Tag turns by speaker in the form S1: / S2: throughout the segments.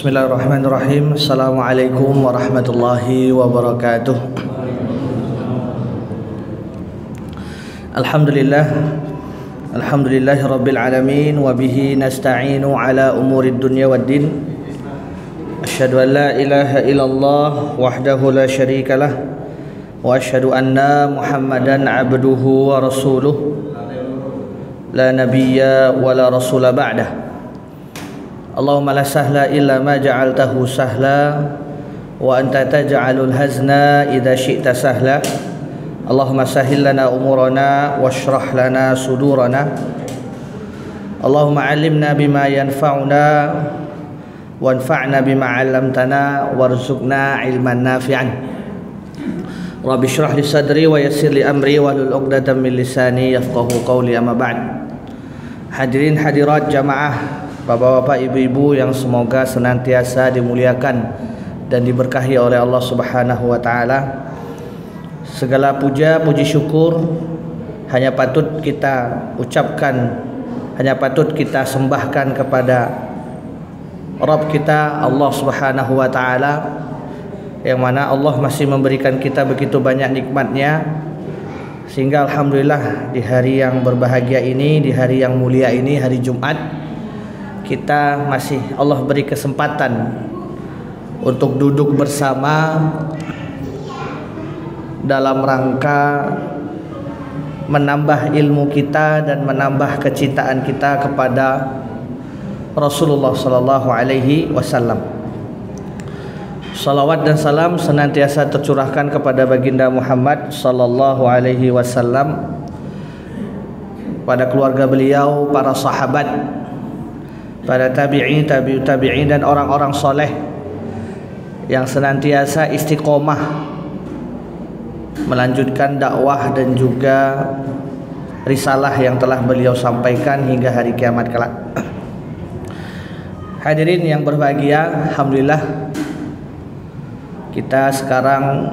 S1: Bismillahirrahmanirrahim. Assalamualaikum warahmatullahi wabarakatuh. Alhamdulillahi rabbil alamin wa bihi nasta'inu ala umurid dunya waddin. Asyhadu an la ilaha illallah wahdahu la syarika lah wa asyhadu anna Muhammadan abduhu wa rasuluh la nabiyya wa la rasula ba'dah. Allahumma la sahla illa ma ja'altahu sahla wa anta taj'alul hazna idza syi'ta sahla. Allahumma sahhil lana umurana washrah lana sudurana. Allahumma 'allimna bima yanfa'una wanfa'na bima 'allamtana warzuqna ilman nafi'an. Rabbi shrah li sadri wa yassir li amri wahlul 'uqdatam min lisani yafqahu qawli, amma ba'd. Hadirin hadirat jamaah, bapak-bapak, ibu-ibu yang semoga senantiasa dimuliakan dan diberkahi oleh Allah Subhanahu wa taala. Segala puja puji syukur hanya patut kita ucapkan, hanya patut kita sembahkan kepada Rabb kita Allah Subhanahu wa taala, yang mana Allah masih memberikan kita begitu banyak nikmatnya, sehingga alhamdulillah di hari yang berbahagia ini, di hari yang mulia ini, hari Jumat, kita masih Allah beri kesempatan untuk duduk bersama dalam rangka menambah ilmu kita dan menambah kecintaan kita kepada Rasulullah sallallahu alaihi wasallam. Salawat dan salam senantiasa tercurahkan kepada baginda Muhammad sallallahu alaihi wasallam, pada keluarga beliau, para sahabat, para tabi'in, tabi'ut tabi'in, dan orang-orang soleh yang senantiasa istiqomah melanjutkan dakwah dan juga risalah yang telah beliau sampaikan hingga hari kiamat kelak. Hadirin yang berbahagia, alhamdulillah kita sekarang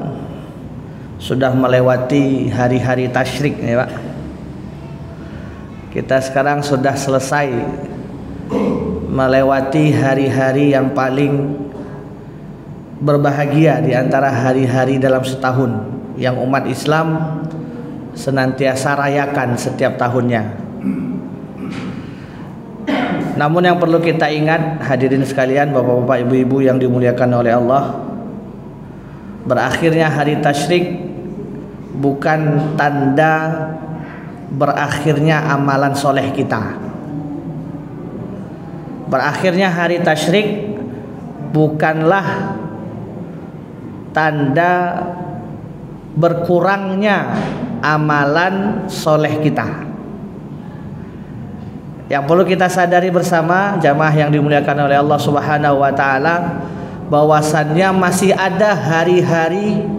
S1: sudah melewati hari-hari tasyrik ya Pak. Kita sekarang sudah selesai melewati hari-hari yang paling berbahagia di antara hari-hari dalam setahun yang umat Islam senantiasa rayakan setiap tahunnya. Namun yang perlu kita ingat, hadirin sekalian, bapak-bapak, ibu-ibu yang dimuliakan oleh Allah, berakhirnya hari tasyrik bukan tanda berakhirnya amalan soleh kita. Berakhirnya hari tasyrik bukanlah tanda berkurangnya amalan soleh kita. Yang perlu kita sadari bersama jamaah yang dimuliakan oleh Allah Subhanahu wa taala, bahwasannya masih ada hari-hari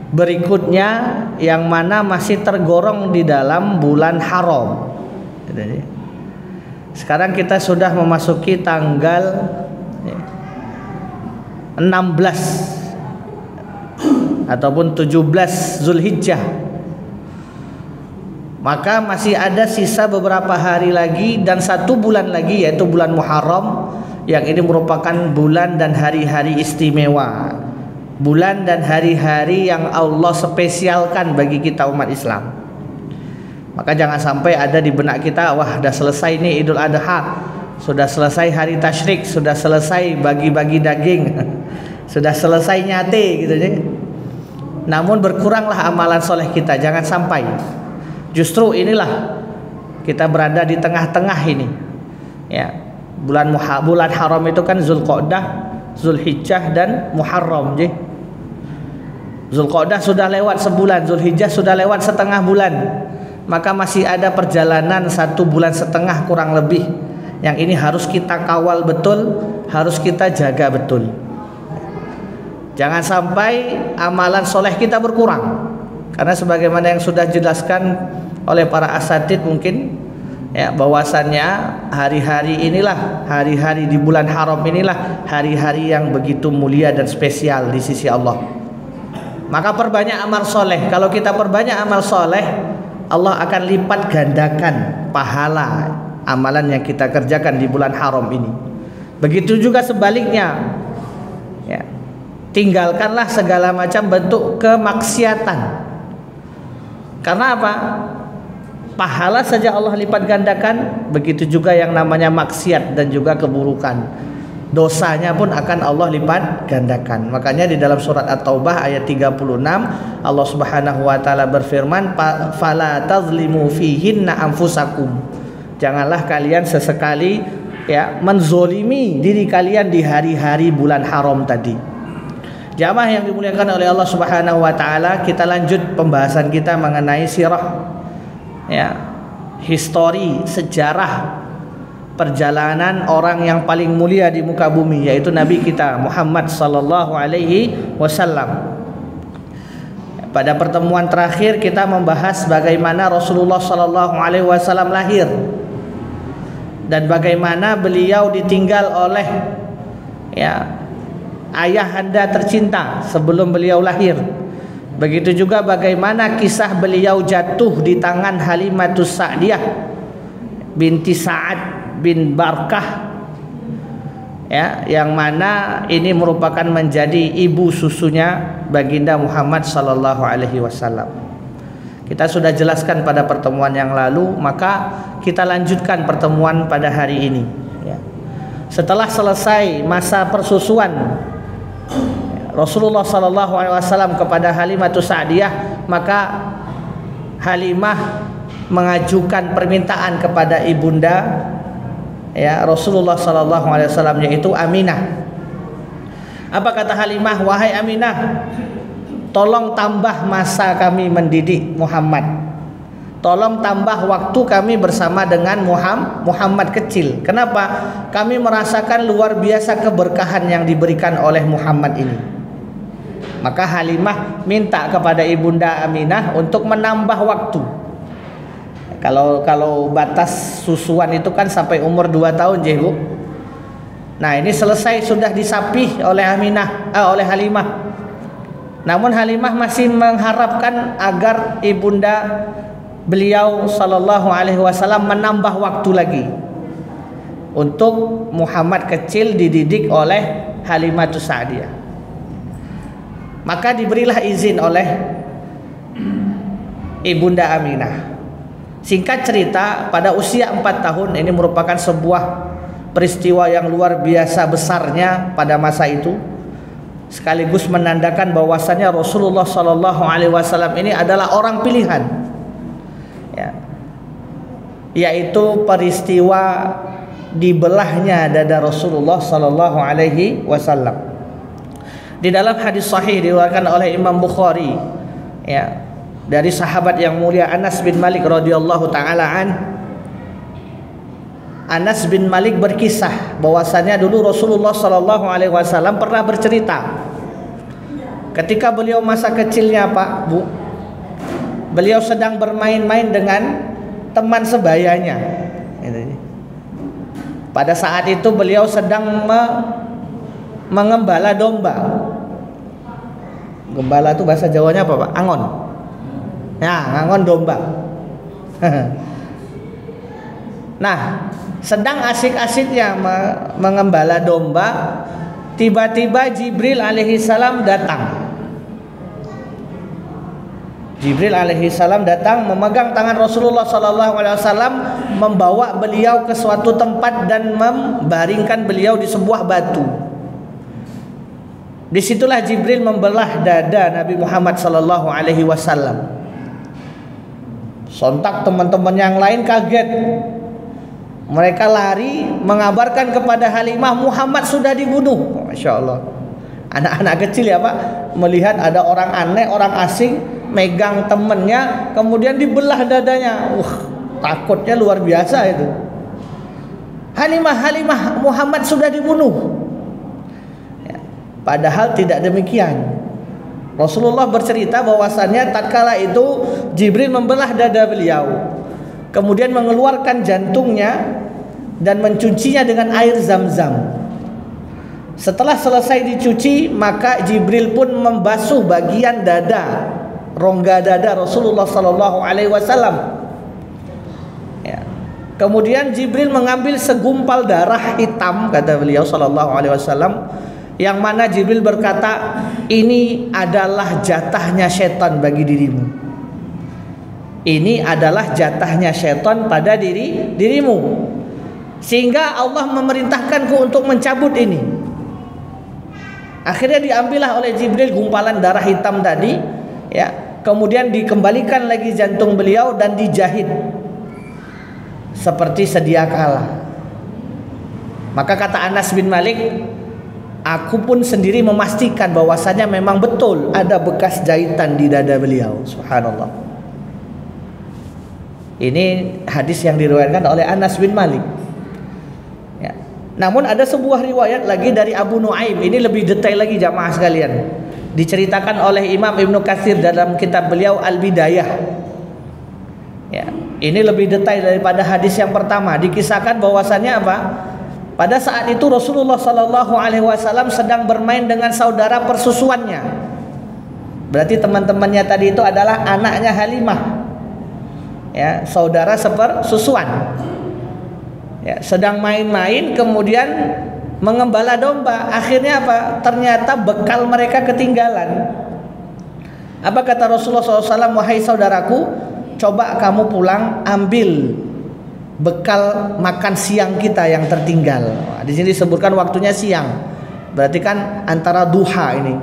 S1: berikutnya yang mana masih tergolong di dalam bulan haram. Sekarang kita sudah memasuki tanggal 16 ataupun 17 Zulhijjah. Maka masih ada sisa beberapa hari lagi dan 1 bulan lagi, yaitu bulan Muharram, yang ini merupakan bulan dan hari-hari istimewa, bulan dan hari-hari yang Allah spesialkan bagi kita umat Islam. Maka jangan sampai ada di benak kita, wah sudah selesai nih Idul Adha, sudah selesai hari tasyrik, sudah selesai bagi-bagi daging, sudah selesai nyate gitu ya. Namun berkuranglah amalan soleh kita, jangan sampai. Justru inilah kita berada di tengah-tengah ini. Ya, bulan haram itu kan Zulqa'dah, Zulhijjah dan Muharram. Zulqa'dah sudah lewat sebulan, Zulhijjah sudah lewat setengah bulan. Maka masih ada perjalanan 1,5 bulan kurang lebih, yang ini harus kita kawal betul, harus kita jaga betul. Jangan sampai amalan soleh kita berkurang, karena sebagaimana yang sudah dijelaskan oleh para asatid mungkin ya, bahwasannya hari-hari inilah, hari-hari di bulan haram inilah hari-hari yang begitu mulia dan spesial di sisi Allah. Maka perbanyak amal soleh. Kalau kita perbanyak amal soleh, Allah akan lipat gandakan pahala amalan yang kita kerjakan di bulan haram ini. Begitu juga sebaliknya, ya, tinggalkanlah segala macam bentuk kemaksiatan. Karena apa? Pahala saja Allah lipat gandakan, begitu juga yang namanya maksiat dan juga keburukan. Dosanya pun akan Allah lipat gandakan. Makanya di dalam surat At-Taubah ayat 36 Allah Subhanahu wa taala berfirman, "Fala tazlimu fihinna anfusakum." Janganlah kalian sesekali menzolimi diri kalian di hari-hari bulan haram tadi. Jamaah yang dimuliakan oleh Allah Subhanahu wa taala, kita lanjut pembahasan kita mengenai sirah, histori, sejarah perjalanan orang yang paling mulia di muka bumi, yaitu Nabi kita Muhammad sallallahu alaihi wasallam. Pada pertemuan terakhir kita membahas bagaimana Rasulullah sallallahu alaihi wasallam lahir dan bagaimana beliau ditinggal oleh ayahanda tercinta sebelum beliau lahir. Begitu juga bagaimana kisah beliau jatuh di tangan Halimatus Sa'diyah binti Sa'ad bin Barkah, yang mana ini merupakan menjadi ibu susunya baginda Muhammad sallallahu alaihi wasallam. Kita sudah jelaskan pada pertemuan yang lalu, maka kita lanjutkan pertemuan pada hari ini. Setelah selesai masa persusuan Rasulullah sallallahu alaihi wasallam kepada Halimatus Sa'diyah, maka Halimah mengajukan permintaan kepada ibunda Rasulullah sallallahu alaihi wasallam, yaitu Aminah. Apa kata Halimah? Wahai Aminah, tolong tambah masa kami mendidik Muhammad. Tolong tambah waktu kami bersama dengan Muhammad kecil. Kenapa? Kami merasakan luar biasa keberkahan yang diberikan oleh Muhammad ini. Maka Halimah minta kepada ibunda Aminah untuk menambah waktu. Kalau batas susuan itu kan sampai umur 2 tahun, Bu. Nah, ini selesai, sudah disapih oleh oleh Halimah. Namun Halimah masih mengharapkan agar ibunda beliau sallallahu alaihi wasallam menambah waktu lagi untuk Muhammad kecil dididik oleh Halimatus Sa'diyah. Maka diberilah izin oleh ibunda Aminah. Singkat cerita, pada usia 4 tahun, ini merupakan sebuah peristiwa yang luar biasa besarnya pada masa itu, sekaligus menandakan bahwasannya Rasulullah sallallahu alaihi wasallam ini adalah orang pilihan, yaitu peristiwa dibelahnya dada Rasulullah sallallahu alaihi wasallam. Di dalam hadis sahih diriwayatkan oleh Imam Bukhari, dari sahabat yang mulia Anas bin Malik radhiyallahu taala an. Anas bin Malik berkisah bahwasannya dulu Rasulullah sallallahu alaihi wasallam pernah bercerita ketika beliau masa kecilnya, Pak, Bu, beliau sedang bermain-main dengan teman sebayanya. Pada saat itu beliau sedang mengembala domba. Gembala itu bahasa Jawanya apa, Pak? Angon. Ngangon domba. Nah, sedang asik-asiknya mengembala domba, tiba-tiba Jibril alaihi salam datang. Jibril alaihi salam datang memegang tangan Rasulullah sallallahu alaihi wasallam, membawa beliau ke suatu tempat dan membaringkan beliau di sebuah batu. Disitulah Jibril membelah dada Nabi Muhammad sallallahu alaihi wasallam. Sontak teman-teman yang lain kaget. Mereka lari mengabarkan kepada Halimah, Muhammad sudah dibunuh. Masya Allah. Anak-anak kecil ya, Pak, melihat ada orang aneh, orang asing megang temennya, kemudian dibelah dadanya. Takutnya luar biasa itu. Halimah, Muhammad sudah dibunuh. Padahal tidak demikian. Rasulullah bercerita bahwasannya tatkala itu Jibril membelah dada beliau, kemudian mengeluarkan jantungnya dan mencucinya dengan air Zam-Zam. Setelah selesai dicuci, maka Jibril pun membasuh bagian dada, rongga dada Rasulullah sallallahu alaihi wasallam. Kemudian Jibril mengambil segumpal darah hitam, kata beliau sallallahu alaihi wasallam, yang mana Jibril berkata, ini adalah jatahnya setan bagi dirimu. Ini adalah jatahnya setan pada dirimu. Sehingga Allah memerintahkanku untuk mencabut ini. Akhirnya diambillah oleh Jibril gumpalan darah hitam tadi, ya. Kemudian dikembalikan lagi jantung beliau dan dijahit seperti sedia kala. Maka kata Anas bin Malik, aku pun sendiri memastikan bahwasanya memang betul ada bekas jahitan di dada beliau. Subhanallah. Ini hadis yang diriwayatkan oleh Anas bin Malik. Ya. Namun ada sebuah riwayat lagi dari Abu Nuaim. Ini lebih detail lagi jamaah sekalian. Diceritakan oleh Imam Ibnu Katsir dalam kitab beliau Al-Bidayah. Ya, ini lebih detail daripada hadis yang pertama. Dikisahkan bahwasannya apa? Pada saat itu Rasulullah Sallallahu Alaihi Wasallam sedang bermain dengan saudara persusuannya. Berarti teman-temannya tadi itu adalah anaknya Halimah, ya, saudara sepersusuan. Ya, sedang main-main, kemudian mengembala domba. Akhirnya apa? Ternyata bekal mereka ketinggalan. Apa kata Rasulullah SAW? Wahai saudaraku, coba kamu pulang ambil bekal makan siang kita yang tertinggal. Di sini disebutkan waktunya siang. Berarti kan antara duha ini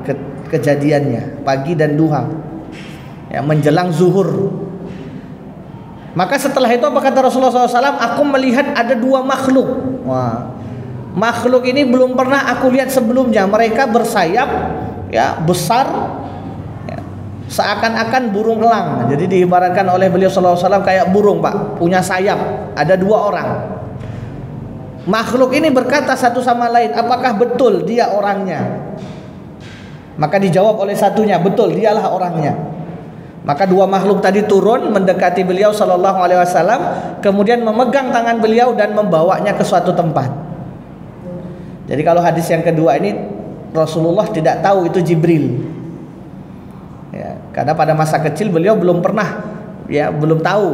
S1: kejadiannya, pagi dan duha. Ya, menjelang zuhur. Maka setelah itu apa kata Rasulullah SAW? Aku melihat ada dua makhluk. Wah. Makhluk ini belum pernah aku lihat sebelumnya. Mereka bersayap, ya, besar, ya, seakan-akan burung elang. Jadi diibaratkan oleh beliau sallallahu alaihi wasallam kayak burung, Pak, punya sayap. Ada dua orang. Makhluk ini berkata satu sama lain, apakah betul dia orangnya? Maka dijawab oleh satunya, betul, dialah orangnya. Maka dua makhluk tadi turun mendekati beliau sallallahu alaihi wasallam, kemudian memegang tangan beliau dan membawanya ke suatu tempat. Jadi kalau hadis yang kedua ini Rasulullah tidak tahu itu Jibril. Ya, karena pada masa kecil beliau belum pernah, ya, belum tahu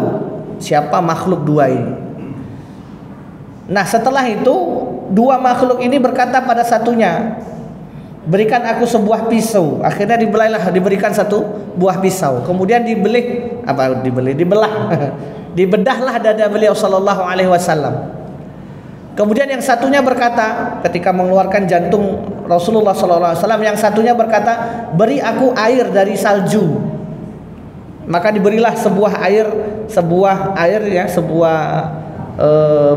S1: siapa makhluk dua ini. Nah, setelah itu dua makhluk ini berkata pada satunya, berikan aku sebuah pisau. Akhirnya diberikan satu buah pisau. Kemudian dibelah. Dibedahlah dada beliau sallallahu alaihi wasallam. Kemudian yang satunya berkata, ketika mengeluarkan jantung Rasulullah SAW, yang satunya berkata, beri aku air dari salju. Maka diberilah sebuah air ya, sebuah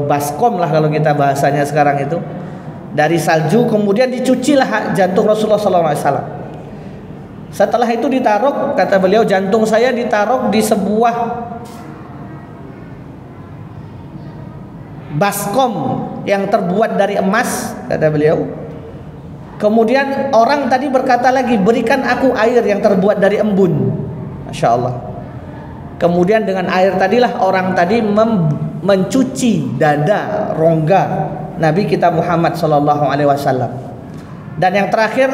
S1: baskom lah kalau kita bahasanya sekarang itu, dari salju. Kemudian dicucilah jantung Rasulullah SAW. Setelah itu ditaruh, kata beliau, jantung saya ditaruh di sebuah baskom yang terbuat dari emas, kata beliau. Kemudian orang tadi berkata lagi, berikan aku air yang terbuat dari embun. Masya Allah. Kemudian dengan air tadilah orang tadi mencuci dada, rongga Nabi kita Muhammad Sallallahu Alaihi Wasallam. Dan yang terakhir,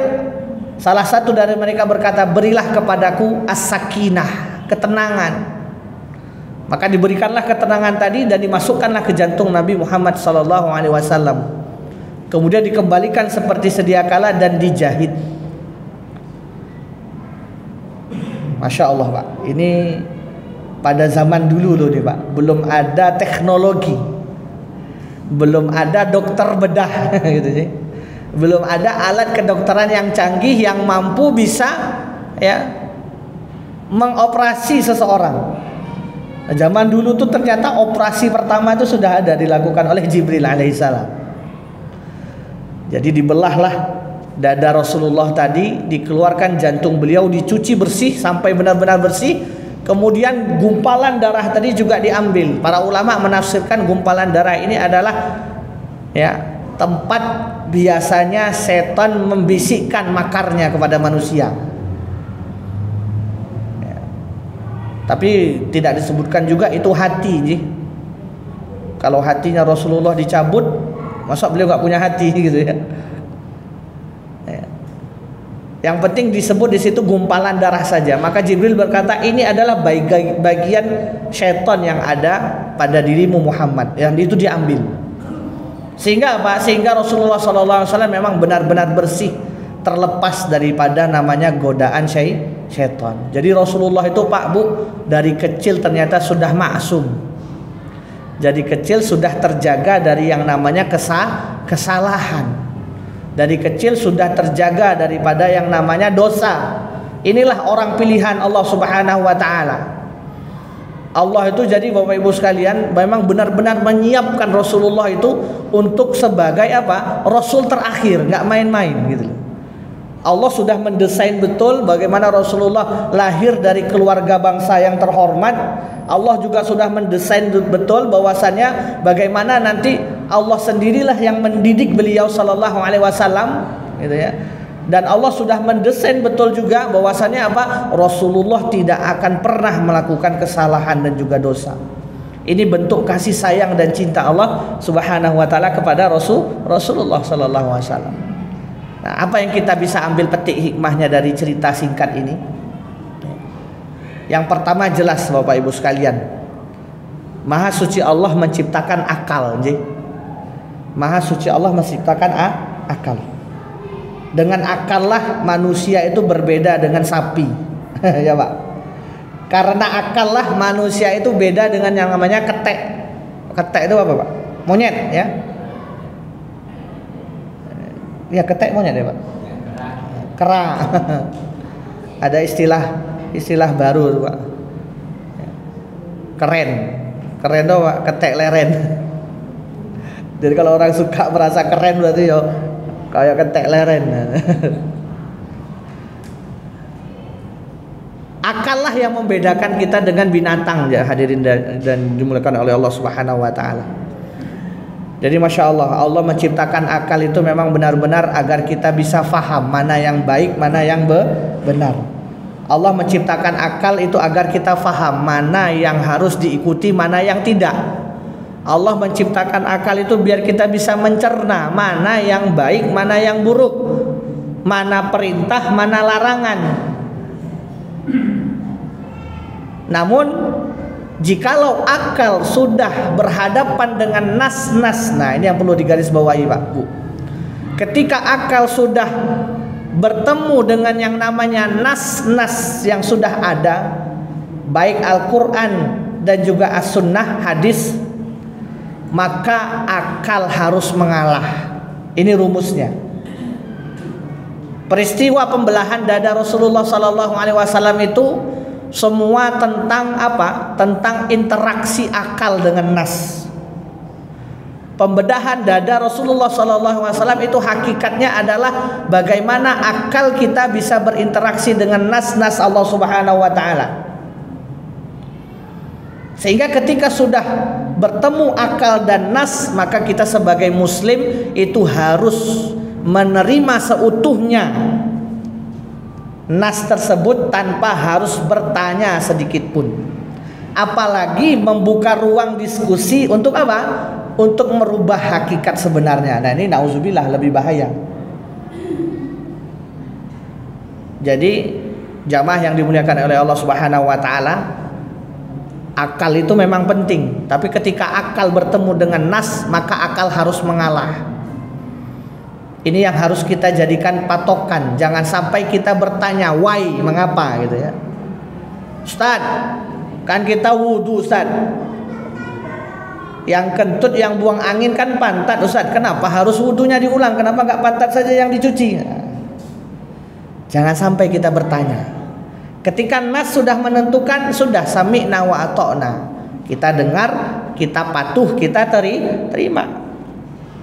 S1: salah satu dari mereka berkata, berilah kepadaku as-sakinah, ketenangan. Maka diberikanlah ketenangan tadi dan dimasukkanlah ke jantung Nabi Muhammad sallallahu alaihi wasallam. Kemudian dikembalikan seperti sedia kala dan dijahit. Masya Allah, Pak. Ini pada zaman dulu loh nih, Pak. Belum ada teknologi, belum ada dokter bedah, gitu sih. Belum ada alat kedokteran yang canggih yang mampu bisa, ya, mengoperasi seseorang. Zaman dulu tuh ternyata operasi pertama itu sudah ada dilakukan oleh Jibril alaihissalam. Jadi dibelahlah dada Rasulullah tadi, dikeluarkan jantung beliau, dicuci bersih sampai benar-benar bersih. Kemudian gumpalan darah tadi juga diambil. Para ulama menafsirkan gumpalan darah ini adalah, ya, tempat biasanya setan membisikkan makarnya kepada manusia. Tapi tidak disebutkan juga itu hati, ji. Kalau hatinya Rasulullah dicabut, masa beliau nggak punya hati gitu ya. Yang penting disebut di situ gumpalan darah saja. Maka Jibril berkata, ini adalah bagian syaitan yang ada pada dirimu Muhammad, yang itu diambil. Sehingga apa? Sehingga Rasulullah SAW memang benar-benar bersih, terlepas daripada namanya godaan syaitan. Jadi Rasulullah itu Pak Bu dari kecil ternyata sudah maksum. Jadi kecil sudah terjaga dari yang namanya kesalahan. Dari kecil sudah terjaga daripada yang namanya dosa. Inilah orang pilihan Allah Subhanahu wa taala. Allah itu jadi Bapak Ibu sekalian memang benar-benar menyiapkan Rasulullah itu untuk sebagai apa? Rasul terakhir, nggak main-main gitu loh. Allah sudah mendesain betul bagaimana Rasulullah lahir dari keluarga bangsa yang terhormat. Allah juga sudah mendesain betul bahwasannya bagaimana nanti Allah sendirilah yang mendidik beliau sallallahu alaihi wasallam gitu ya. Dan Allah sudah mendesain betul juga bahwasannya apa? Rasulullah tidak akan pernah melakukan kesalahan dan juga dosa. Ini bentuk kasih sayang dan cinta Allah Subhanahu wa taala kepada Rasulullah sallallahu alaihi wasallam. Nah, apa yang kita bisa ambil petik hikmahnya dari cerita singkat ini? Yang pertama jelas Bapak Ibu sekalian, Maha suci Allah menciptakan akal, Maha suci Allah menciptakan akal. Dengan akal lah manusia itu berbeda dengan sapi. Ya Pak. Karena akal lah manusia itu beda dengan yang namanya ketek. Ketek itu apa Pak? Monyet ya. Ya ketek monyet ya Pak. Kera. Ada istilah baru Pak. Keren. Keren tuh Pak, ketek leren. Jadi kalau orang suka merasa keren berarti ya kayak ketek leren. Akal lah yang membedakan kita dengan binatang ya hadirin dan dimuliakan oleh Allah Subhanahu wa taala. Jadi Masya Allah, Allah menciptakan akal itu memang benar-benar agar kita bisa faham mana yang baik, mana yang benar. Allah menciptakan akal itu agar kita faham mana yang harus diikuti, mana yang tidak. Allah menciptakan akal itu biar kita bisa mencerna mana yang baik, mana yang buruk, mana perintah, mana larangan. Namun jikalau akal sudah berhadapan dengan nas-nas, nah ini yang perlu digarisbawahi Pak Bu. Ketika akal sudah bertemu dengan yang namanya nas-nas yang sudah ada, baik Al-Quran dan juga As-Sunnah hadis, maka akal harus mengalah. Ini rumusnya. Peristiwa pembelahan dada Rasulullah Sallallahu Alaihi Wasallam itu semua tentang apa? Tentang interaksi akal dengan nas. Pembedahan dada Rasulullah Sallallahu Alaihi Wasallam itu hakikatnya adalah bagaimana akal kita bisa berinteraksi dengan nas-nas Allah Subhanahu Wa Taala. Sehingga ketika sudah bertemu akal dan nas, maka kita sebagai muslim itu harus menerima seutuhnya nas tersebut tanpa harus bertanya sedikit pun. Apalagi membuka ruang diskusi untuk apa? Untuk merubah hakikat sebenarnya. Nah ini nauzubillah lebih bahaya. Jadi jamaah yang dimuliakan oleh Allah Subhanahu wa taala, akal itu memang penting, tapi ketika akal bertemu dengan nas, maka akal harus mengalah. Ini yang harus kita jadikan patokan. Jangan sampai kita bertanya why, mengapa gitu ya. Ustaz, kan kita wudu Ustaz. Yang kentut yang buang angin kan pantat Ustaz. Kenapa harus wudunya diulang? Kenapa nggak pantat saja yang dicuci? Jangan sampai kita bertanya. Ketika nas sudah menentukan, sudah sami'na wa ata'na. Kita dengar, kita patuh, kita terima.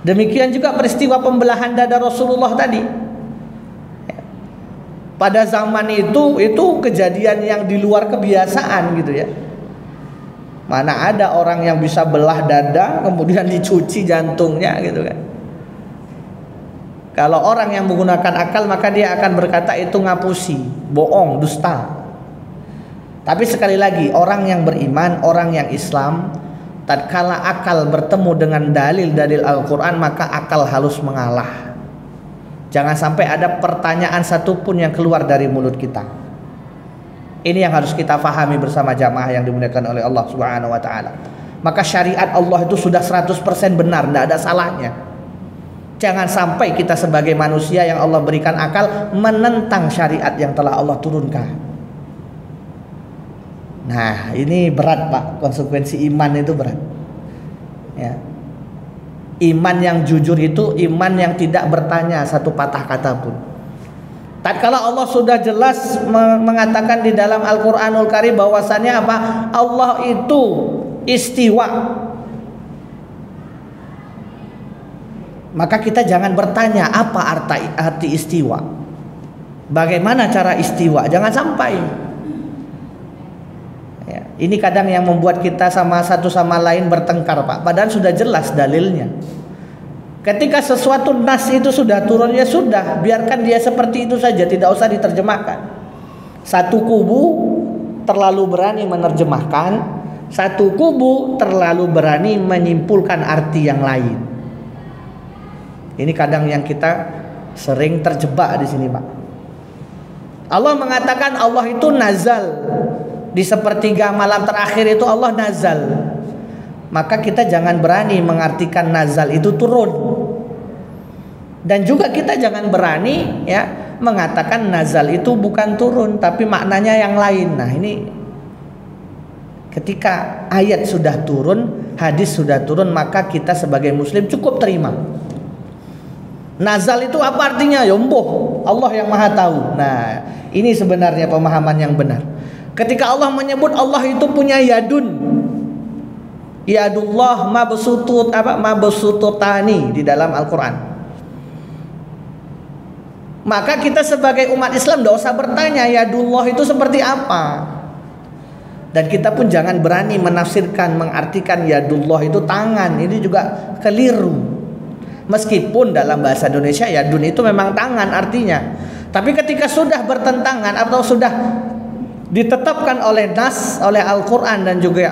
S1: Demikian juga peristiwa pembelahan dada Rasulullah tadi. Pada zaman itu kejadian yang di luar kebiasaan gitu ya. Mana ada orang yang bisa belah dada kemudian dicuci jantungnya gitu kan. Kalau orang yang menggunakan akal maka dia akan berkata itu ngapusi, bohong, dusta. Tapi sekali lagi, orang yang beriman, orang yang Islam, tatkala akal bertemu dengan dalil-dalil Al-Quran, maka akal harus mengalah. Jangan sampai ada pertanyaan satupun yang keluar dari mulut kita. Ini yang harus kita fahami bersama jamaah yang dimuliakan oleh Allah Subhanahu wa taala. maka syariat Allah itu sudah 100% benar, tidak ada salahnya. Jangan sampai kita sebagai manusia yang Allah berikan akal menentang syariat yang telah Allah turunkan. Nah, ini berat Pak, konsekuensi iman itu berat. Ya. Iman yang jujur itu iman yang tidak bertanya satu patah kata pun. Tatkala Allah sudah jelas mengatakan di dalam Al-Qur'anul Karim bahwasannya apa? Allah itu istiwa. Maka kita jangan bertanya apa arti istiwa. Bagaimana cara istiwa? Jangan sampai. Ya, ini kadang yang membuat kita sama satu sama lain bertengkar Pak. Padahal sudah jelas dalilnya. Ketika sesuatu nas itu sudah turun, ya sudah, biarkan dia seperti itu saja, tidak usah diterjemahkan. Satu kubu terlalu berani menerjemahkan, satu kubu terlalu berani menyimpulkan arti yang lain. Ini kadang yang kita sering terjebak di sini Pak. Allah mengatakan Allah itu nazal. Di sepertiga malam terakhir itu Allah nazal. Maka kita jangan berani mengartikan nazal itu turun. Dan juga kita jangan berani ya mengatakan nazal itu bukan turun tapi maknanya yang lain. Nah, ini ketika ayat sudah turun, hadis sudah turun, maka kita sebagai muslim cukup terima. Nazal itu apa artinya? Ya Allah yang Maha tahu. Nah, ini sebenarnya pemahaman yang benar. Ketika Allah menyebut Allah itu punya yadun, yadullah mabsututani di dalam Al-Quran, maka kita sebagai umat Islam tidak usah bertanya yadullah itu seperti apa. Dan kita pun jangan berani menafsirkan, mengartikan yadullah itu tangan. Ini juga keliru. Meskipun dalam bahasa Indonesia yadun itu memang tangan artinya, tapi ketika sudah bertentangan atau sudah ditetapkan oleh nas, oleh Al-Quran dan juga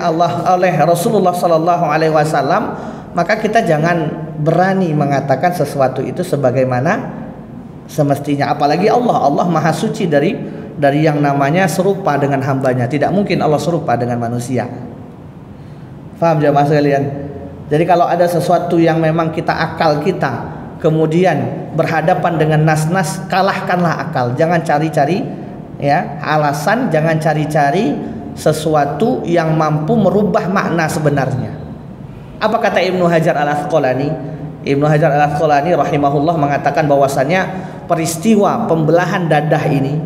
S1: oleh Rasulullah Sallallahu Alaihi Wasallam, maka kita jangan berani mengatakan sesuatu itu sebagaimana semestinya. Apalagi Allah Maha Suci dari yang namanya serupa dengan hambanya. Tidak mungkin Allah serupa dengan manusia. Faham jamaah sekalian? Jadi kalau ada sesuatu yang memang akal kita kemudian berhadapan dengan nas-nas, kalahkanlah akal. Jangan cari-cari ya alasan, jangan cari-cari sesuatu yang mampu merubah makna sebenarnya. Apa kata Ibnu Hajar Al-Asqalani? Ibnu Hajar Al-Asqalani rahimahullah mengatakan bahwasannya peristiwa pembelahan dadah ini,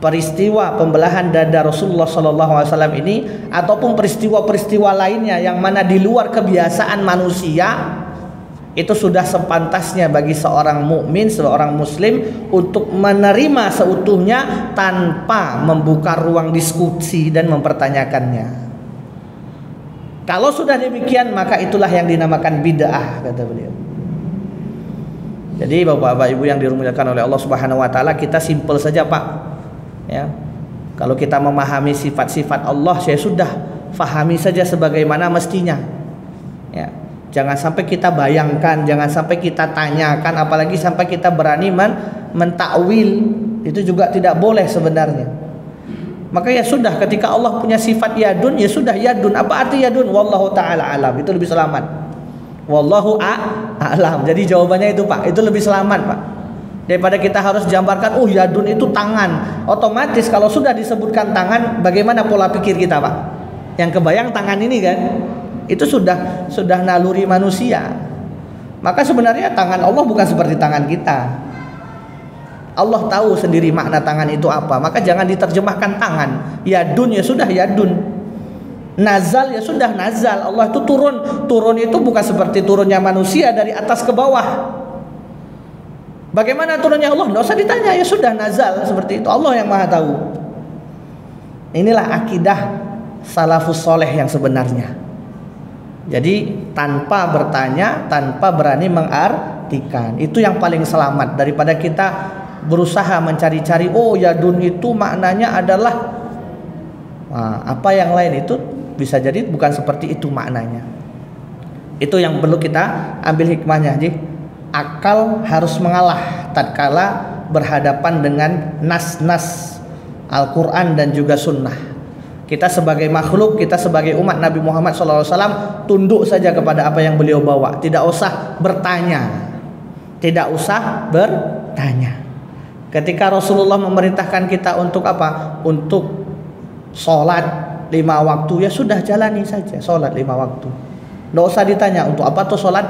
S1: peristiwa pembelahan dada Rasulullah SAW ini, ataupun peristiwa-peristiwa lainnya yang mana di luar kebiasaan manusia, itu sudah sepantasnya bagi seorang mukmin, seorang muslim untuk menerima seutuhnya tanpa membuka ruang diskusi dan mempertanyakannya. Kalau sudah demikian, maka itulah yang dinamakan bid'ah, kata beliau. Jadi Bapak-bapak Ibu yang dimuliakan oleh Allah Subhanahu wa taala, kita simpel saja Pak. Ya. Kalau kita memahami sifat-sifat Allah, saya sudah fahami saja sebagaimana mestinya. Ya. Jangan sampai kita bayangkan, jangan sampai kita tanyakan, apalagi sampai kita berani mentakwil. Itu juga tidak boleh sebenarnya. Maka ya sudah, ketika Allah punya sifat yadun, ya sudah yadun. Apa arti yadun? Wallahu ta'ala alam. Itu lebih selamat. Wallahu a'lam. Jadi jawabannya itu Pak, itu lebih selamat Pak, daripada kita harus jambarkan yadun itu tangan. Otomatis kalau sudah disebutkan tangan, bagaimana pola pikir kita Pak? Yang kebayang tangan ini kan, itu sudah naluri manusia. Maka sebenarnya tangan Allah bukan seperti tangan kita. Allah tahu sendiri makna tangan itu apa. Maka jangan diterjemahkan tangan. Yadun ya sudah yadun. Nazal ya sudah nazal. Allah itu turun itu bukan seperti turunnya manusia dari atas ke bawah. Bagaimana turunnya Allah? Tidak usah ditanya, ya sudah nazal seperti itu. Allah yang Maha tahu. Inilah akidah salafus soleh yang sebenarnya. Jadi tanpa bertanya, tanpa berani mengartikan, itu yang paling selamat daripada kita berusaha mencari-cari. Yadun itu maknanya adalah apa yang lain, itu bisa jadi bukan seperti itu maknanya. Itu yang perlu kita ambil hikmahnya. Jadi akal harus mengalah tatkala berhadapan dengan nas-nas Al-Quran dan juga sunnah. Kita sebagai makhluk, kita sebagai umat Nabi Muhammad SAW tunduk saja kepada apa yang beliau bawa. Tidak usah bertanya. Tidak usah bertanya. Ketika Rasulullah memerintahkan kita untuk apa? Untuk sholat 5 waktu, ya sudah jalani saja sholat 5 waktu. Tidak usah ditanya untuk apa tuh sholat,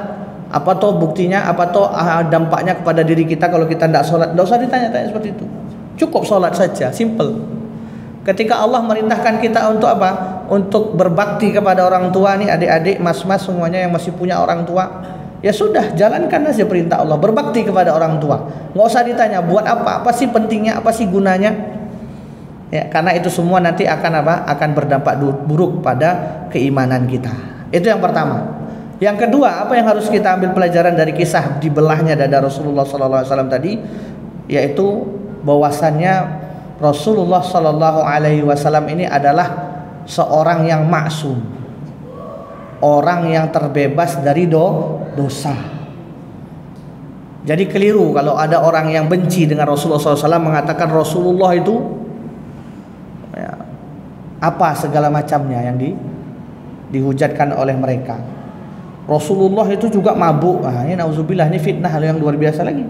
S1: apa tuh buktinya, apa tuh dampaknya kepada diri kita kalau kita tidak sholat. Tidak usah ditanya-tanya seperti itu. Cukup sholat saja, simple. Ketika Allah merintahkan kita untuk apa? Untuk berbakti kepada orang tua nih, adik-adik, mas-mas semuanya yang masih punya orang tua, ya sudah jalankan aja perintah Allah, berbakti kepada orang tua. Nggak usah ditanya buat apa sih pentingnya, apa sih gunanya? Ya, karena itu semua nanti akan apa? Akan berdampak buruk pada keimanan kita. Itu yang pertama. Yang kedua, apa yang harus kita ambil pelajaran dari kisah dibelahnya dada Rasulullah SAW tadi, yaitu bahwasannya Rasulullah SAW ini adalah seorang yang maksum, orang yang terbebas dari dosa. Jadi keliru kalau ada orang yang benci dengan Rasulullah SAW mengatakan Rasulullah itu ya, apa segala macamnya yang dihujatkan oleh mereka. Rasulullah itu juga mabuk. Nah, ini nauzubillah, ini fitnah yang luar biasa lagi.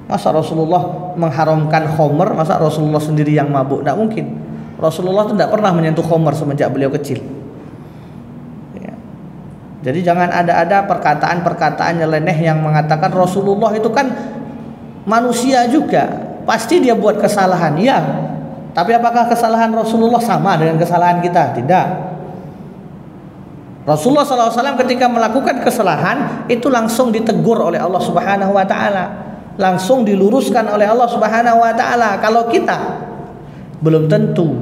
S1: Masa Rasulullah mengharamkan khamr, masa Rasulullah sendiri yang mabuk? Tidak mungkin. Rasulullah itu tidak pernah menyentuh khamr semenjak beliau kecil. Ya. Jadi jangan ada perkataan-perkataan nyeleneh yang mengatakan Rasulullah itu kan manusia juga, pasti dia buat kesalahan. Ya, tapi apakah kesalahan Rasulullah sama dengan kesalahan kita? Tidak. Rasulullah SAW ketika melakukan kesalahan itu langsung ditegur oleh Allah Subhanahu Wa Taala, langsung diluruskan oleh Allah Subhanahu Wa Taala. Kalau kita belum tentu,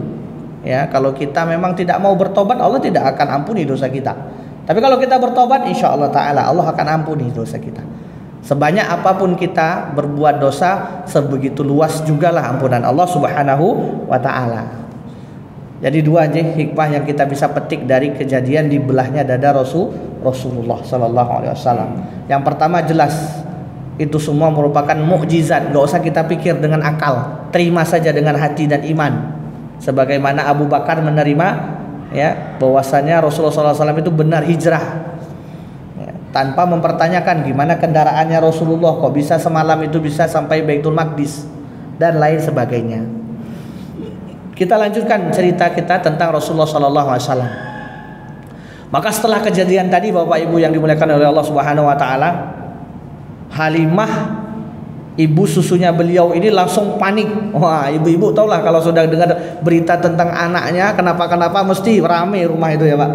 S1: ya, kalau kita memang tidak mau bertobat, Allah tidak akan ampuni dosa kita. Tapi kalau kita bertobat, insya Allah Taala Allah akan ampuni dosa kita. Sebanyak apapun kita berbuat dosa, sebegitu luas jugalah ampunan Allah Subhanahu Wa Taala. Jadi dua aja hikmah yang kita bisa petik dari kejadian dibelahnya dada Rasulullah Sallallahu Alaihi Wasallam. Yang pertama jelas itu semua merupakan mukjizat, gak usah kita pikir dengan akal, terima saja dengan hati dan iman. Sebagaimana Abu Bakar menerima ya bahwasanya Rasulullah SAW itu benar hijrah ya, tanpa mempertanyakan gimana kendaraannya Rasulullah, kok bisa semalam itu bisa sampai Baitul Maqdis dan lain sebagainya. Kita lanjutkan cerita kita tentang Rasulullah SAW. Maka setelah kejadian tadi, Bapak Ibu yang dimuliakan oleh Allah Subhanahu Wa Taala, Halimah, ibu susunya beliau ini langsung panik. Wah, ibu-ibu tahulah kalau sudah dengar berita tentang anaknya kenapa mesti rame rumah itu ya Pak.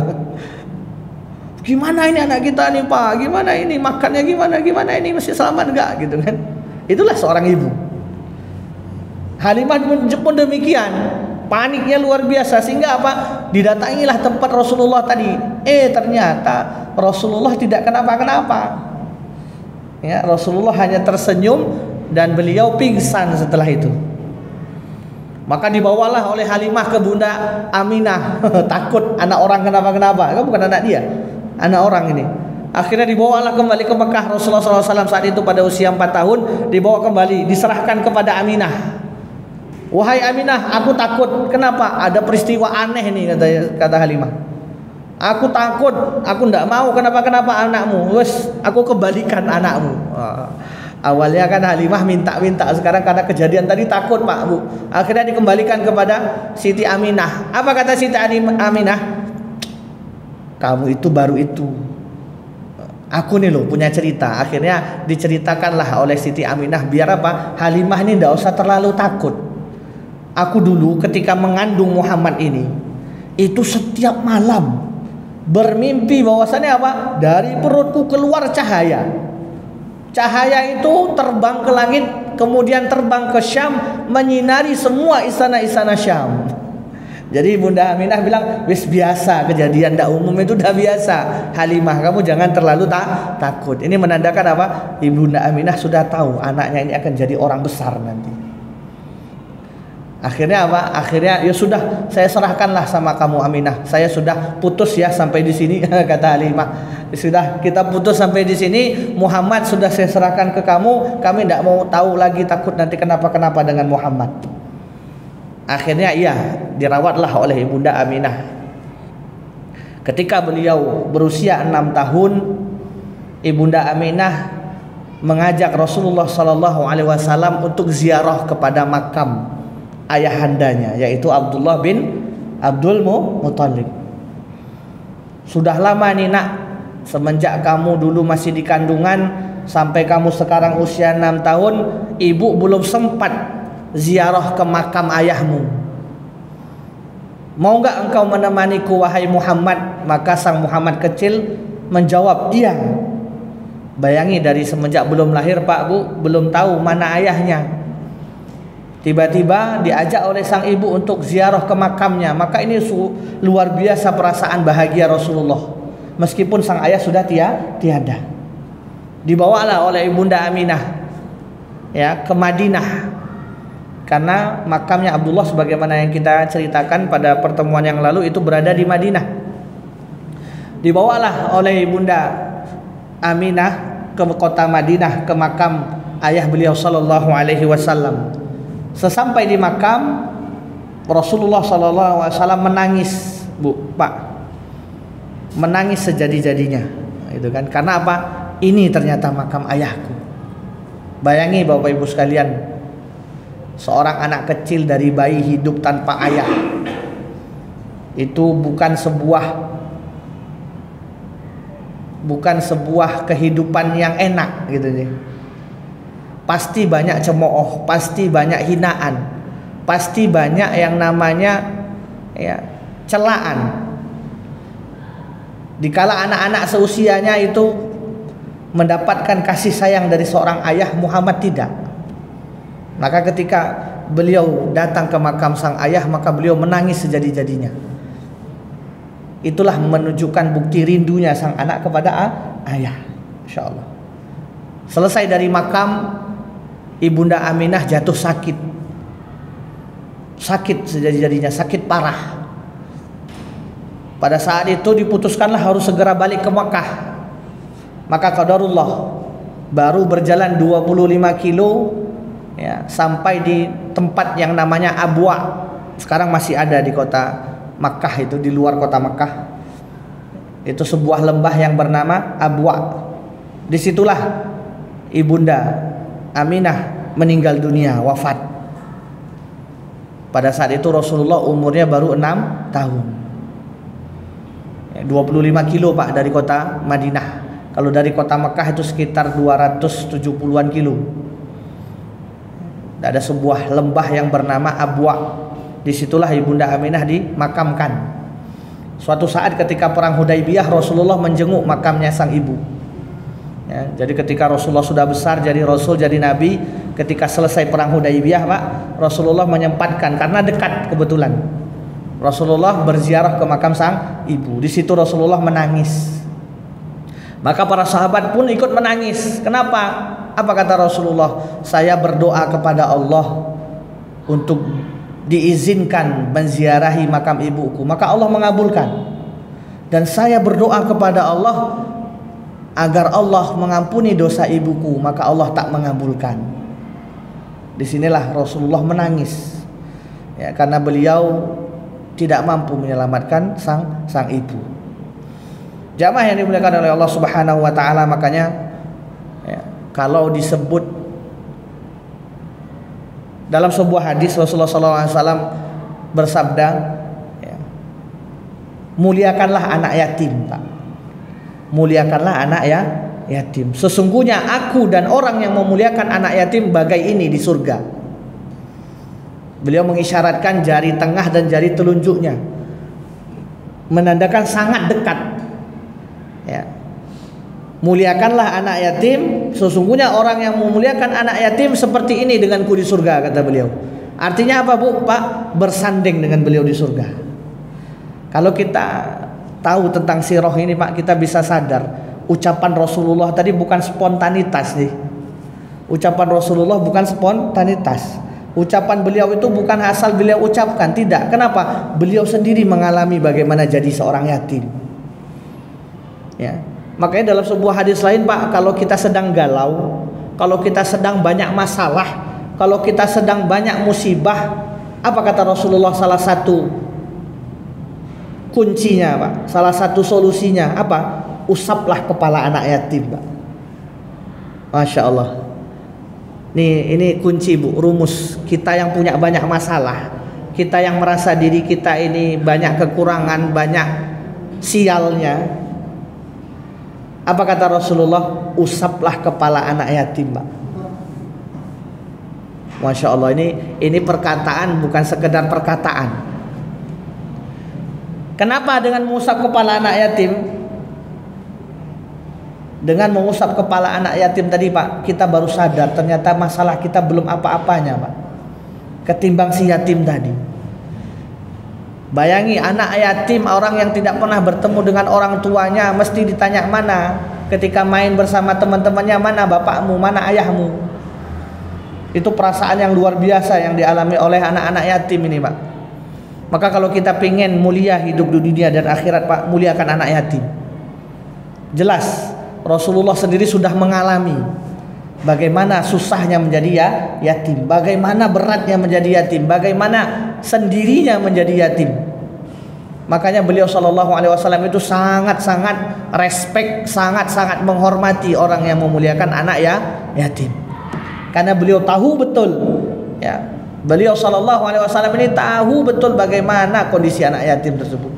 S1: Gimana ini anak kita nih Pak? Gimana ini makannya gimana ini masih selamat enggak gitu kan? Itulah seorang ibu. Halimah pun demikian, paniknya luar biasa sehingga apa? Didatangilah tempat Rasulullah tadi. Ternyata Rasulullah tidak kenapa-kenapa. Ya, Rasulullah hanya tersenyum dan beliau pingsan setelah itu. Maka dibawalah oleh Halimah ke Bunda Aminah. Takut anak orang kenapa-kenapa. Kan bukan anak dia, anak orang ini. Akhirnya dibawalah kembali ke Mekah. Rasulullah SAW saat itu pada usia 4 tahun dibawa kembali, diserahkan kepada Aminah. Wahai Aminah, aku takut. Kenapa? Ada peristiwa aneh nih kata Halimah. Aku takut, aku tidak mau kenapa-kenapa anakmu. Wes, aku kembalikan anakmu. Awalnya kan Halimah minta-minta, sekarang karena kejadian tadi takut Pak Bu. Akhirnya dikembalikan kepada Siti Aminah. Apa kata Siti Aminah? Kamu itu baru itu. Aku nih loh punya cerita. Akhirnya diceritakanlah oleh Siti Aminah biar apa? Halimah ini tidak usah terlalu takut. Aku dulu ketika mengandung Muhammad ini, itu setiap malam bermimpi bahwasannya apa? Dari perutku keluar cahaya. Cahaya itu terbang ke langit, kemudian terbang ke Syam, menyinari semua istana-istana Syam. Jadi Bunda Aminah bilang, wis biasa, kejadian tidak umum itu udah biasa. Halimah, kamu jangan terlalu takut. Ini menandakan apa? Bunda Aminah sudah tahu anaknya ini akan jadi orang besar nanti. Akhirnya apa? Akhirnya ya sudah, saya serahkanlah sama kamu Aminah. Saya sudah putus ya sampai di sini kata Halimah. Sudah kita putus sampai di sini. Muhammad sudah saya serahkan ke kamu. Kami tidak mau tahu lagi, takut nanti kenapa-kenapa dengan Muhammad. Akhirnya ia dirawatlah oleh Ibunda Aminah. Ketika beliau berusia 6 tahun, Ibunda Aminah mengajak Rasulullah sallallahu alaihi wasallam untuk ziarah kepada makam ayahandanya, yaitu Abdullah bin Abdul Muthalib. Sudah lama nih nak, semenjak kamu dulu masih di kandungan sampai kamu sekarang usia 6 tahun, ibu belum sempat ziarah ke makam ayahmu. Mau enggak engkau menemaniku wahai Muhammad? Maka sang Muhammad kecil menjawab, iya. Bayangi, dari semenjak belum lahir Pak Bu, belum tahu mana ayahnya. Tiba-tiba diajak oleh sang ibu untuk ziarah ke makamnya. Maka ini luar biasa perasaan bahagia Rasulullah, meskipun sang ayah sudah tiada. Dibawalah oleh Ibunda Aminah ya ke Madinah, karena makamnya Abdullah sebagaimana yang kita ceritakan pada pertemuan yang lalu itu berada di Madinah. Dibawalah oleh Ibunda Aminah ke kota Madinah, ke makam ayah beliau sallallahu alaihi wasallam. Sesampai di makam, Rasulullah sallallahu alaihi wasallam menangis, Bu, Pak. Menangis sejadi-jadinya. Itu kan karena apa? Ini ternyata makam ayahku. Bayangi Bapak Ibu sekalian, seorang anak kecil dari bayi hidup tanpa ayah, itu bukan sebuah kehidupan yang enak gitu nih. Pasti banyak cemooh, pasti banyak hinaan, pasti banyak yang namanya ya celaan. Dikala anak-anak seusianya itu mendapatkan kasih sayang dari seorang ayah, Muhammad tidak. Maka ketika beliau datang ke makam sang ayah, maka beliau menangis sejadi-jadinya. Itulah menunjukkan bukti rindunya sang anak kepada ayah. Insyaallah. Selesai dari makam, Ibunda Aminah jatuh sakit. Sakit sejadi-jadinya, sakit parah. Pada saat itu diputuskanlah harus segera balik ke Makkah. Maka qadarullah, baru berjalan 25 kilo ya, sampai di tempat yang namanya Abwa. Sekarang masih ada di kota Makkah, itu di luar kota Makkah. Itu sebuah lembah yang bernama Abwa. Disitulah Ibunda Aminah meninggal dunia, wafat. Pada saat itu Rasulullah umurnya baru 6 tahun. 25 kilo Pak dari kota Madinah. Kalau dari kota Mekah itu sekitar 270-an kilo. Ada sebuah lembah yang bernama Abwa. Disitulah Ibunda Aminah dimakamkan. Suatu saat ketika perang Hudaybiyah, Rasulullah menjenguk makamnya sang ibu. Ya, jadi ketika Rasulullah sudah besar, jadi Rasul, jadi Nabi, ketika selesai perang Hudaybiyah Pak, Rasulullah menyempatkan, karena dekat kebetulan, Rasulullah berziarah ke makam sang ibu. Di situ Rasulullah menangis. Maka para sahabat pun ikut menangis. Kenapa? Apa kata Rasulullah? Saya berdoa kepada Allah untuk diizinkan menziarahi makam ibuku, maka Allah mengabulkan. Dan saya berdoa kepada Allah agar Allah mengampuni dosa ibuku, maka Allah tak mengabulkan. Disinilah Rasulullah menangis ya, karena beliau tidak mampu menyelamatkan sang ibu. Jamaah yang dimuliakan oleh Allah Subhanahu wa taala, makanya ya, kalau disebut dalam sebuah hadis Rasulullah SAW bersabda ya, muliakanlah anak yatim, Pak. Muliakanlah anak yatim. Sesungguhnya aku dan orang yang memuliakan anak yatim bagai ini di surga. Beliau mengisyaratkan jari tengah dan jari telunjuknya, menandakan sangat dekat. Ya. Muliakanlah anak yatim, sesungguhnya orang yang memuliakan anak yatim seperti ini denganku di surga, kata beliau. Artinya apa Bu? Pak, bersanding dengan beliau di surga. Kalau kita tahu tentang sirah ini Pak, kita bisa sadar ucapan Rasulullah tadi bukan spontanitas nih. Ucapan Rasulullah bukan spontanitas. Ucapan beliau itu bukan asal beliau ucapkan, tidak. Kenapa? Beliau sendiri mengalami bagaimana jadi seorang yatim. Ya. Makanya dalam sebuah hadis lain Pak, kalau kita sedang galau, kalau kita sedang banyak masalah, kalau kita sedang banyak musibah, Apa kata Rasulullah, salah satu kuncinya Pak, salah satu solusinya apa? Usaplah kepala anak yatim Pak. Masya Allah. Ini kunci Bu, rumus. Kita yang punya banyak masalah, kita yang merasa diri kita ini banyak kekurangan, banyak sialnya. Apa kata Rasulullah? Usaplah kepala anak yatim Pak. Masya Allah, ini perkataan, bukan sekedar perkataan. Kenapa dengan mengusap kepala anak yatim? Dengan mengusap kepala anak yatim tadi Pak, kita baru sadar ternyata masalah kita belum apa-apanya Pak, ketimbang si yatim tadi. Bayangi anak yatim, orang yang tidak pernah bertemu dengan orang tuanya, mesti ditanya mana ketika main bersama teman-temannya, mana bapakmu, mana ayahmu. Itu perasaan yang luar biasa yang dialami oleh anak-anak yatim ini Pak. Maka kalau kita pengen mulia hidup di dunia dan akhirat Pak, muliakan anak yatim. Jelas Rasulullah sendiri sudah mengalami bagaimana susahnya menjadi yatim, bagaimana beratnya menjadi yatim, bagaimana sendirinya menjadi yatim. Makanya beliau Shallallahu Alaihi Wasallam itu sangat-sangat respect, sangat-sangat menghormati orang yang memuliakan anak yatim. Karena beliau tahu betul, ya, beliau Shallallahu Alaihi Wasallam ini tahu betul bagaimana kondisi anak yatim tersebut.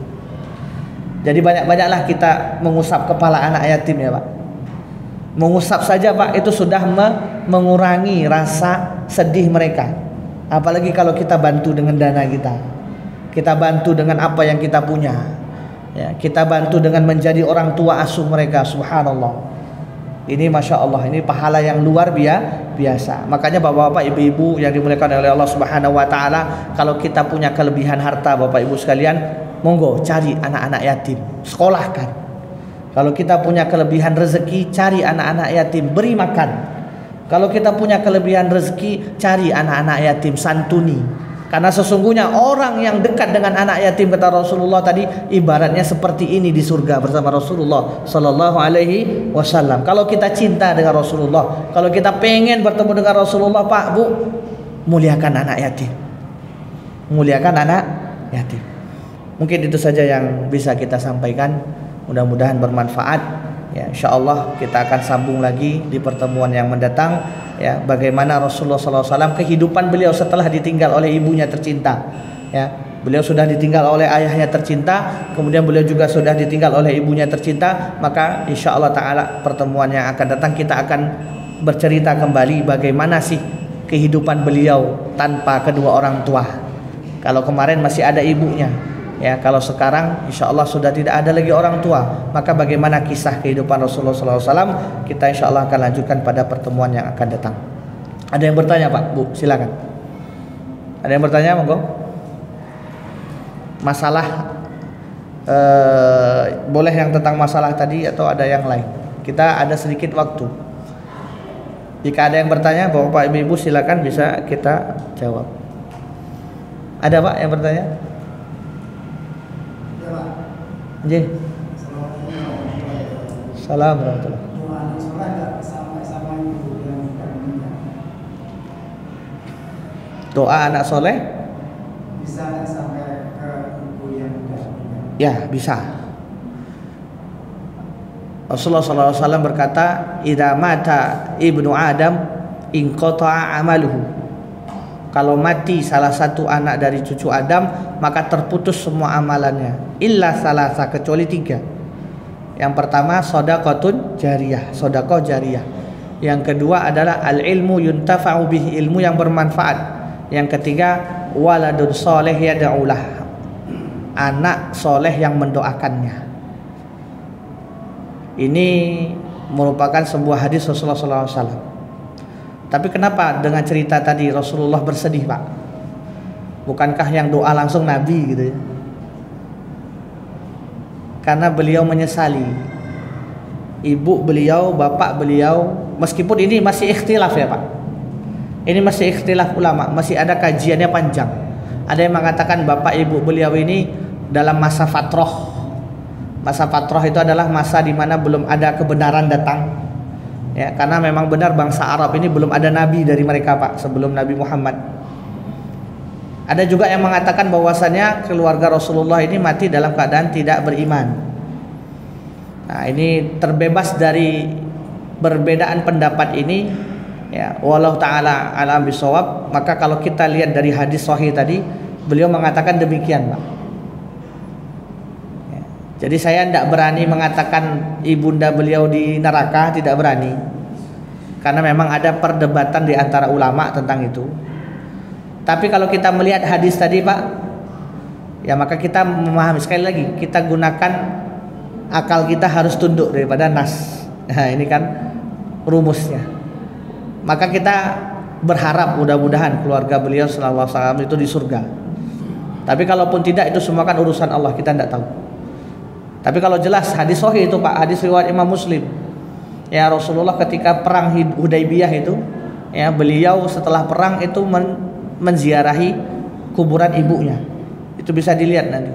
S1: Jadi banyak-banyaklah kita mengusap kepala anak yatim ya Pak. Mengusap saja Pak itu sudah mengurangi rasa sedih mereka. Apalagi kalau kita bantu dengan dana kita, kita bantu dengan apa yang kita punya, ya, kita bantu dengan menjadi orang tua asuh mereka. Subhanallah. Ini Masya Allah, ini pahala yang luar biasa. Makanya bapak-bapak, ibu-ibu yang dimuliakan oleh Allah Subhanahu Wa Taala, kalau kita punya kelebihan harta bapak ibu sekalian, monggo cari anak-anak yatim, sekolahkan. Kalau kita punya kelebihan rezeki, cari anak-anak yatim, beri makan. Kalau kita punya kelebihan rezeki, cari anak-anak yatim, santuni. Karena sesungguhnya orang yang dekat dengan anak yatim, kata Rasulullah tadi, ibaratnya seperti ini di surga bersama Rasulullah Sallallahu Alaihi Wasallam. Kalau kita cinta dengan Rasulullah, kalau kita pengen bertemu dengan Rasulullah Pak Bu, muliakan anak yatim, muliakan anak yatim. Mungkin itu saja yang bisa kita sampaikan. Mudah-mudahan bermanfaat. Ya, insyaallah kita akan sambung lagi di pertemuan yang mendatang. Ya, bagaimana Rasulullah SAW kehidupan beliau setelah ditinggal oleh ibunya tercinta. Ya, beliau sudah ditinggal oleh ayahnya tercinta, kemudian beliau juga sudah ditinggal oleh ibunya tercinta. Maka insyaallah taala pertemuan yang akan datang kita akan bercerita kembali bagaimana sih kehidupan beliau tanpa kedua orang tua. Kalau kemarin masih ada ibunya, ya, kalau sekarang insya Allah sudah tidak ada lagi orang tua, maka bagaimana kisah kehidupan Rasulullah SAW, kita insya Allah akan lanjutkan pada pertemuan yang akan datang. Ada yang bertanya Pak, Bu, silakan. Ada yang bertanya, monggo. Masalah boleh yang tentang masalah tadi atau ada yang lain? Kita ada sedikit waktu. Jika ada yang bertanya, Bapak Ibu silakan, bisa kita jawab. Ada Pak yang bertanya? Nggih. Salam warahmatullahi. Doa anak soleh bisa sampai ke ibu yang meninggal? Ya, bisa. Rasulullah SAW berkata, "Idza mata ibnu Adam inqata'a amaluhu." Kalau mati salah satu anak dari cucu Adam, maka terputus semua amalannya. Illa salasa, kecuali 3. Yang pertama shadaqatun jariyah, sedekah jariyah. Yang kedua adalah al-ilmu yuntafa'u bihi, ilmu yang bermanfaat. Yang ketiga waladun soleh yad'ulah, anak soleh yang mendoakannya. Ini merupakan sebuah hadis Rasulullah SAW. Tapi kenapa dengan cerita tadi Rasulullah bersedih Pak? Bukankah yang doa langsung Nabi gitu ya? Karena beliau menyesali ibu beliau, bapak beliau, meskipun ini masih ikhtilaf ya Pak. Ini masih ikhtilaf ulama, masih ada kajiannya panjang. Ada yang mengatakan bapak ibu beliau ini dalam masa fatroh. Masa fatroh itu adalah masa di mana belum ada kebenaran datang. Ya, karena memang benar bangsa Arab ini belum ada nabi dari mereka Pak sebelum Nabi Muhammad. Ada juga yang mengatakan bahwasannya keluarga Rasulullah ini mati dalam keadaan tidak beriman. Nah, ini terbebas dari perbedaan pendapat ini, ya, wallahu taala alam bisawab. Maka kalau kita lihat dari hadis sahih tadi, beliau mengatakan demikian, Pak. Ya, jadi saya tidak berani mengatakan ibunda beliau di neraka, tidak berani, karena memang ada perdebatan di antara ulama tentang itu. Tapi kalau kita melihat hadis tadi, Pak, ya maka kita memahami, sekali lagi kita gunakan akal kita, harus tunduk daripada nas. Nah, ini kan rumusnya. Maka kita berharap mudah-mudahan keluarga beliau sallallahu alaihi wasallam itu di surga. Tapi kalaupun tidak, itu semua kan urusan Allah, kita tidak tahu. Tapi kalau jelas hadis sahih itu, Pak, hadis riwayat Imam Muslim. Ya, Rasulullah ketika perang Hudaybiyah itu, ya, beliau setelah perang itu menziarahi kuburan ibunya. Itu bisa dilihat nanti.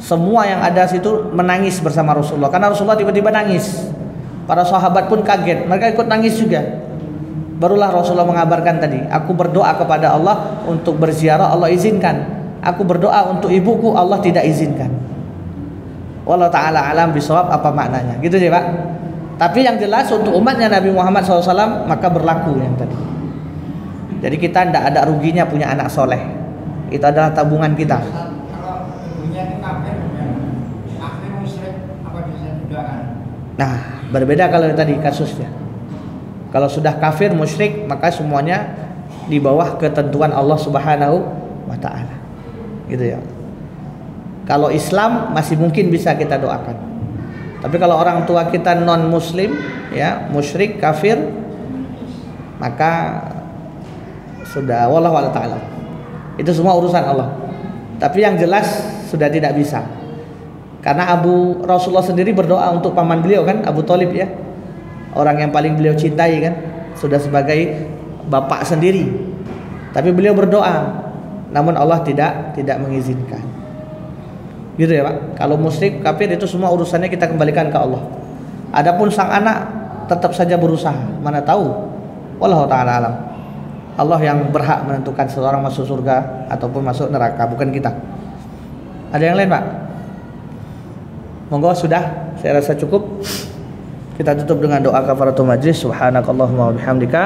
S1: Semua yang ada situ menangis bersama Rasulullah, karena Rasulullah tiba-tiba nangis. Para sahabat pun kaget, mereka ikut nangis juga. Barulah Rasulullah mengabarkan tadi, aku berdoa kepada Allah untuk berziarah, Allah izinkan. Aku berdoa untuk ibuku, Allah tidak izinkan. Wallahu ta'ala alam bisawab, apa maknanya, gitu sih, Pak. Tapi yang jelas untuk umatnya Nabi Muhammad SAW, maka berlaku yang tadi. Jadi kita tidak ada ruginya punya anak soleh. Itu adalah tabungan kita.
S2: Kalau ibunya itu kafir musyrik, apa bisa didoakan?
S1: Nah, berbeda kalau tadi kasusnya. Kalau sudah kafir musyrik, maka semuanya di bawah ketentuan Allah Subhanahu wa taala. Gitu ya. Kalau Islam masih mungkin bisa kita doakan. Tapi kalau orang tua kita non muslim, ya, musyrik, kafir, maka sudah, wallahu ta'ala, itu semua urusan Allah. Tapi yang jelas sudah tidak bisa, karena Rasulullah sendiri berdoa untuk paman beliau kan, Abu Thalib, ya, orang yang paling beliau cintai kan, sudah sebagai bapak sendiri. Tapi beliau berdoa, namun Allah tidak mengizinkan. Gitu ya, Pak. Kalau musyrik, kafir, itu semua urusannya kita kembalikan ke Allah. Adapun sang anak tetap saja berusaha, mana tahu, wallahu ta'ala alam. Allah yang berhak menentukan seseorang masuk surga ataupun masuk neraka, bukan kita. Ada yang lain, Pak? Monggo, sudah, saya rasa cukup. Kita tutup dengan doa kafaratul majlis. Subhanakallahumma wa bihamdika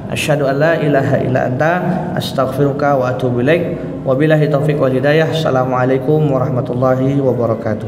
S1: asyhadu an la ilaha illa anta astaghfiruka wa atubu ilaik. Wabillahi taufiq wal hidayah. Assalamualaikum warahmatullahi wabarakatuh.